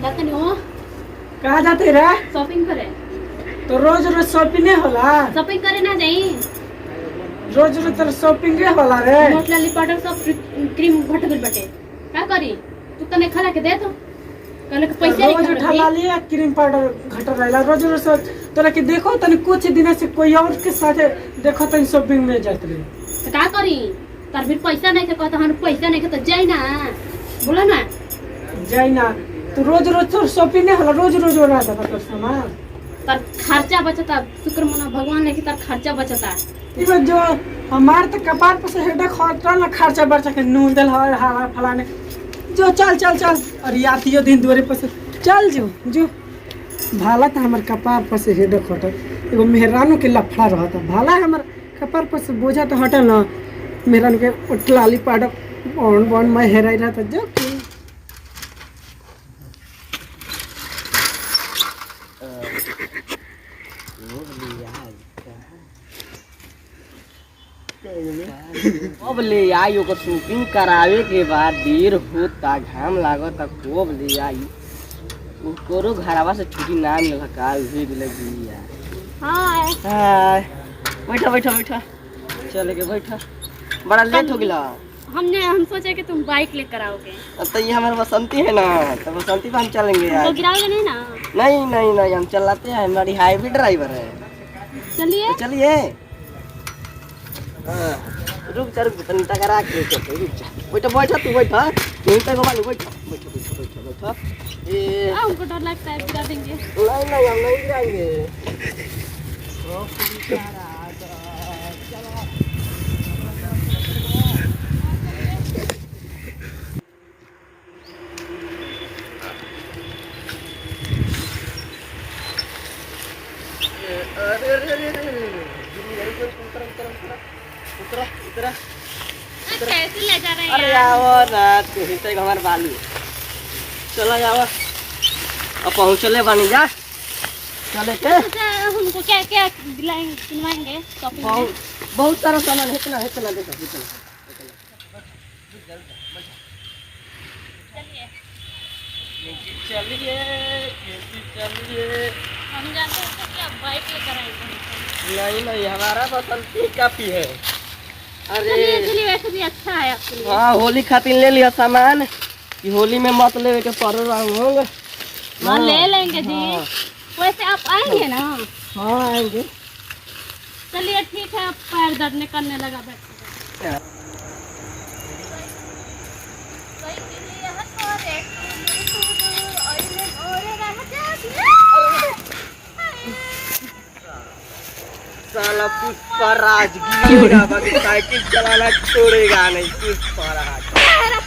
जाते नहीं हो कहाँ जाते रे? शॉपिंग करे। तो रोज रोज शॉपिंग नहीं होला। शॉपिंग करे ना जाई। रोज रोज तो शॉपिंग नहीं होला रे। नोट लाली पाउडर सब क्रीम घट गल बटे का करी तू तने खला के दे तो कहले के पैसे नहीं रोज उठा ला लिया क्रीम पाउडर घट रहला रोज रोज तोरा के देखो तने कुछ दिन से कोई और के साथ देखो तने शॉपिंग में जात रे। तो का करी तार फिर पैसा नहीं के कहता हम पैसा नहीं के तो जाई ना बोला ना जाई ना तू रोज रोज तो शॉपिंग नहीं होला रोज रोज हो रहा था तोर सामान तार खर्चा बचता शुक्र मना भगवान ने कि तार खर्चा बचता इबे जो हमार तो कपार पर से हेडे खर्चा ना खर्चा बर्चा के नून दल हवा फलाने जो चल चल चल और यातियो दिन दुआरे पर से चल जो भाला था हमार कपार पर से हेडे खटल एगो मेहरानों के लफड़ा रहता भाला हमार कपार पर से बोझा तो हटल ना मेहरान के उठलाली पाडक बन मैं हेराई रहता जो कब ले आई ओकर शूटिंग करावे के बाद देर होता घाम लागता कब ले आई ओकरो घरवा से छुट्टी ना मिलल काल भेज लगी यार। हां हाय बैठा बैठा बैठा चले के बैठा बड़ा लेट हो गया। हम सोचे कि तुम बाइक लेकर आओगे तो ये हमारे बसंती है ना तो बसंती पर हम चलेंगे यार। तो गिराओगे नहीं ना? नहीं नहीं नहीं हम चलाते हैं हमारी हाईवे ड्राइवर है। चलिए तो चलिए रुक जा तनी टकरा के रुक जा बैठा बैठा तू बैठा यहीं पे बाबा बैठा बैठा बैठा बैठा बैठा ये हमको डर लगता है गिरा देंगे। नहीं नहीं हम नहीं गिराएंगे। अरे अरे अरे अरे उतरा उतरा कैसे ले जा रहे हैं अरे यार? आओ ना तू ही तो हमारे बालू चला जाओ अब पहुँचले बनी जा चले के हमको क्या क्या दिलवाएंगे शॉपिंग में? बहुत सारा सामान है इतना देखो इतना चलिए हम जानते हैं कि आप बाइक लेकर आएंगे। नहीं नहीं हमारा बसंती काफी है। अरे चलिए वैसे भी अच्छा है आपके लिए। हाँ होली खातिर ले लिया सामान कि होली में मत ले के पड़ रहा हूँ। हाँ ले लेंगे जी। वैसे आप आएंगे ना? हाँ आएंगे। चलिए ठीक है। आप पैर दर्द करने लगा बैठ साला पुष्पराज गिरेगा बाकी साइकिल चलाना छोड़ेगा नहीं।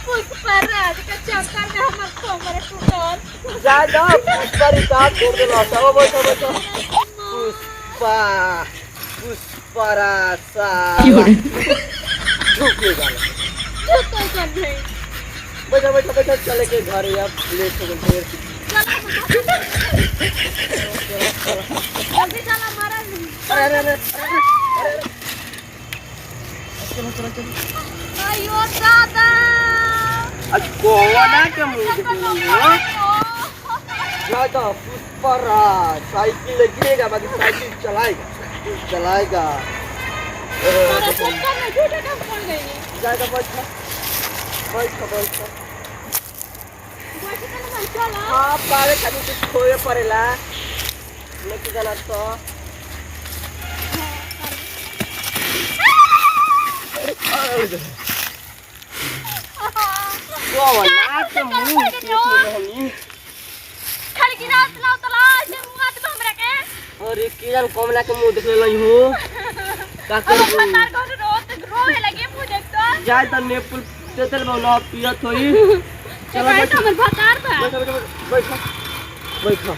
पुष्पराज का चक्कर में हमारा कमर टूटल। जा जा पुष्पराज छोड़ दे ना सब बैठो बैठो पुष्पराज साला झुकेगा नहीं बैठो बैठो बैठो चले के घर या लेट हो गए। जल्दी चला मारा। अरे अरे चलो चलो चलो अयो दादा आज कोना के मुंह से बोलो ज्यादा पुष्पराज साइकिल गिरेगा बाकी साइकिल चलाएगा जाएगा बैठा बैठा हाँ पारे खाली कुछ खोए पड़ेला लेके जाना तो अरे किरण कमला के मुंह देख ले हो का कर जाए त नेपुल तेल बना पियत होई। चलो बैठो बैठो बैठो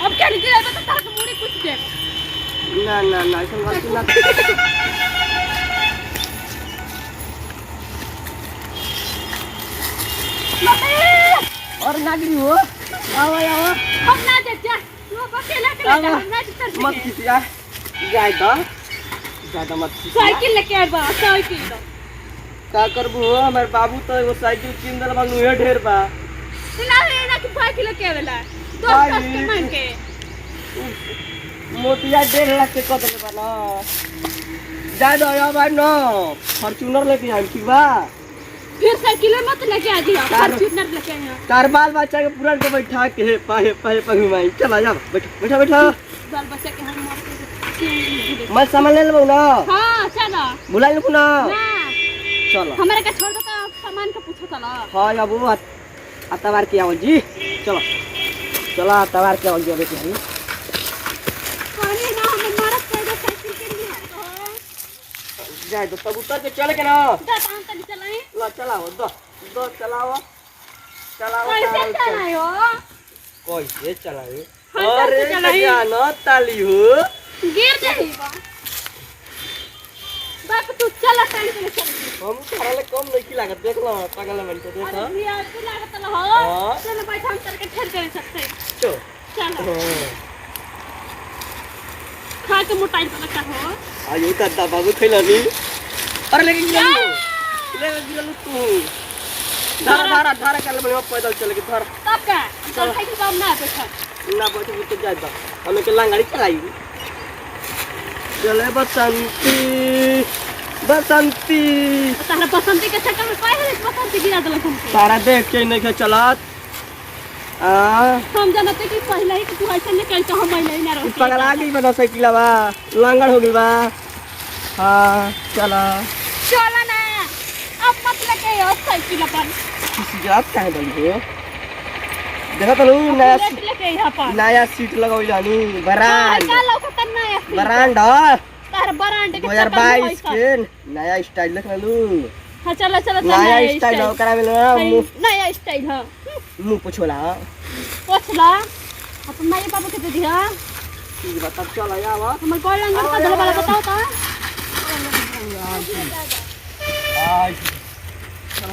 अब क्या नीचे रहता तो तारा मुड़ी कुछ दे ना ऐसा बात ना और नागरी हो आओ आओ हम ना जा तू अकेला के ले हम ना चल मत खिसिया जाए तो ज्यादा मत खिसिया साइकिल लेके आ बा साइकिल का करबू हो हमार बाबू तो एगो साइकिल किन देल बा नुहे ढेर बा लावे ना कि 5 किलो के वाला दो भाई। कस्टमर के मोतिया 1.5 लाख के कदल बा ना जा दो या भाई न फॉर्च्यूनर लेके आई ठीक बा फिर साइकिल मत लेके आ जी कार- फॉर्च्यूनर लेके आया कार बाल बच्चा के पूरा के बैठा के पाए पाए पगुमाई चला जा बैठा बैठा बाल बच्चा के हम मार के मैं सामान ले लेबो ना हां चलो बुला लेबो ना ना चलो हमारे का छोड़ दो का सामान का पूछो चलो हां बाबू अतवार के आओ जी चलो चलो अतवार के आओ जी अबे के पानी ना हम मारत के दो साइकिल के लिए तो जाए तो तब उतर के चले के ना दाता हम तनी चलाए ला चलाओ दो चलाओ चलाओ कैसे चलाए हो कैसे चलाए हाँ, कैसे चलाए? जानो ताली हो गिर जाएगा बाप तू चला टाइम पे चल हम सारा ले कम नहीं की लागत देख लो पागल बन के देख अरे भैया तू लागत ल हो हाँ। चल बैठ हम चल के ठहर कर सकते चो चल खा के मोटाई तो लगता हो आयो दादा बाबू खैलानी अरे लेके गिरलू तू धारा चल बड़े पैदल चल के धर तब का चल साइकिल काम ना बैठा ना बैठ तो जाए दा हमें के लांगाड़ी चलाई चले बसंती तारा बसंती के चक्कर में काहे रे बसंती गिरा देला तुमको तारा देख के नहीं के चलत हम जानते कि पहले ही तू ऐसे निकल तो हम पहले ही ना रहो पगला गई बना साइकिलवा लांगड़ हो गई बा हां चला चला ना अब मत लेके आओ साइकिल अपन किसी जात काहे बन हो देखा तो नया बुलेट लेके यहाँ पर नया सीट लगाई जानी बरांड का लौकत नया सीट बरांड तार बरांड के 2022 के नया स्टाइल देख लू हां चलो चलो नया स्टाइल ओकरा में नया स्टाइल है मुंह पोछोला पोछला अपन माई बाबू के दे दिया ठीक बता चल आवा हमर गोल लंगर का दल वाला बताओ तो आज चलो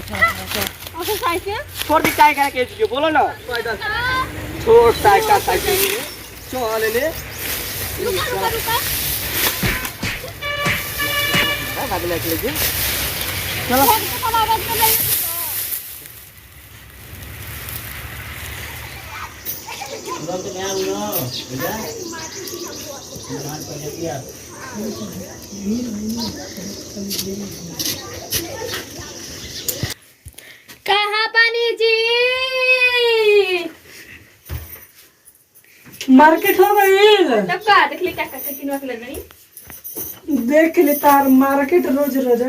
ओके साइकिल छोड़ दी काय करे के बोलो ना छोड़ साइकिल चल ले रुका बाद में चले जी चलो आवाज में नहीं कहाँ पानी जी मार्केट हो गई तब का देख ली क्या करके किनवा के ले रही देख ले तार मार्केट रोज रोज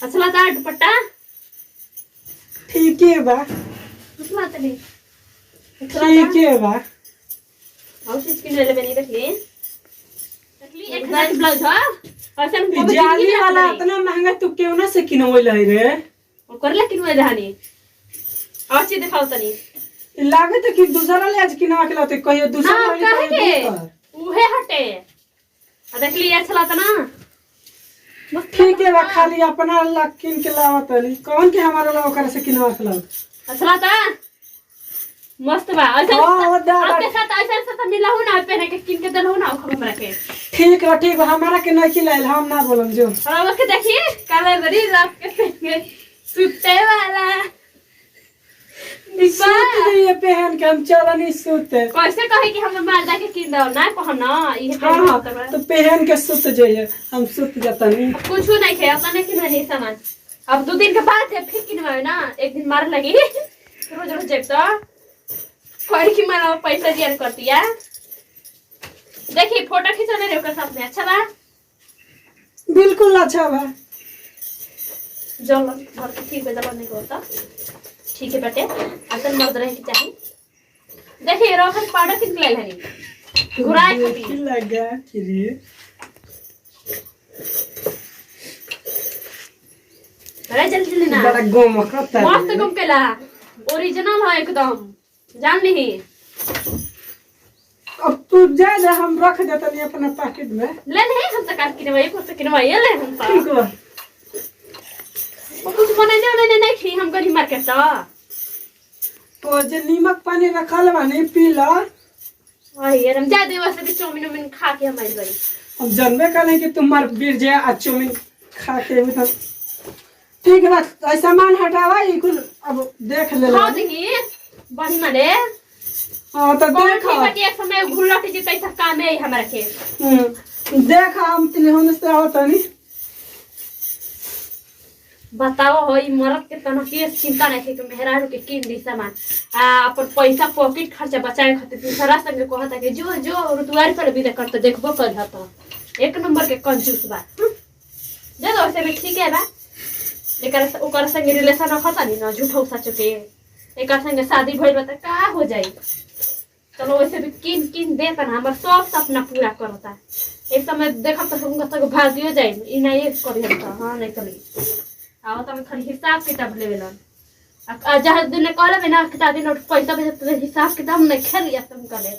असला ता दुपट्टा ठीक है बा असला ता नहीं ठीक है बा हाउ चीज किन ले बनी देख ली एक हजार ब्लाउज हां ऐसा ई जाली वाला इतना महंगा तू क्यों ना से किनवल है रे और कर ले किनवा जहानी और चीज दिखाओ तनी लागत है कि दूसरा ले आज किनवा के लाते कहियो दूसरा ना ले काहे कहियो के दूसरा। उहे हटे आ देख ली अच्छा ता ना मस्त ठीक है बा खाली अपना ला किन के लावत है कौन के हमारा ला ओकरा से किनवा के लाव असला ता मस्त बा ऐसा हाँ, वो दा- आपके साथ ऐसा मिला हूं ना पहने के किन के दल हो ना खबर रखे ठीक बा हमारा के नहीं खिलाइल हम ना बोलम जो और उसके देखिए काले बड़ी रात के पहन सुते वाला सूत लिए पहन के हम चलनी सूते कैसे कहे कि हम मालदा के किन दो ना कहना ये हाँ हाँ तो पहन के सूत जाइए हम सूत जाता नहीं कुछ नहीं खे अपने कि नहीं सामान अब 2 दिन के बाद है फिर किनवाए ना एक दिन मार लगी रोज रोज जेब तो कोई की मारा पैसा दिया करती है देखिए फोटो खींचने रे ओकर साथ में अच्छा बा बिल्कुल अच्छा बा जल भर के ठीक है जल नहीं होता ठीक है बेटे असल मर्द रहे के चाहिए देखिए रोहन पाउडर किन ले लेनी घुराए देखी खाती लगा के लिए अरे जल्दी जल्दी ना बड़ा गोमकता मस्त गम केला ओरिजिनल है एकदम जान ली अब तू जा जा हम रख देता नहीं अपना पैकेट में ले नहीं हम तो काट किनवाई को तो किनवाई ले हम तो ठीक बा वो कुछ बनाने नहीं खी हम गरी मार्केट तो जे नीमक पानी रखल बा नहीं पी ला आई यार हम जा दे वैसे भी चाउमीन उमीन खा के हमारी बड़ी हम जानबे करें कि तुम्हार बिरजे आ चौमिन खा के भी तो ठीक है बात सामान हटावा ई कुल अब देख ले हाँ देखी बढ़ी माने हाँ तो देख बटी एक समय घुलट जी कैसा काम है हमरा के देख हम तिलहन से आवत नहीं बताओ हो ई मरद के तना के चिंता नहीं कि मेहरारू के किन दी सामान आ अपन पैसा पॉकेट खर्चा बचाए खातिर दूसरा संग कहता कि जो जो रुतवारी पर भी करत देखबो कर हत एक नंबर के कंजूस बा दे दो से भी ठीक है बा एकर ओकर संग रिलेशन रखता नहीं ना झूठो सच के एकर संग शादी भइल बा त का हो जाई चलो वैसे भी किन किन दे तना हमर सब सपना पूरा करता एक समय देखब त हम तक भागियो जाई ई नहीं करी हम हां नहीं करी आओ तो खाली हिसाब किताब लेवेलन आ जहाँ दिन कहले ना कितना दिन पैसा भेजे तो हिसाब किताब नहीं खेलिया तुम करे